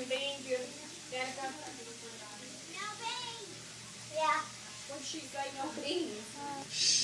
bring beans, Danica? No beans. Yeah. What did she say? No beans.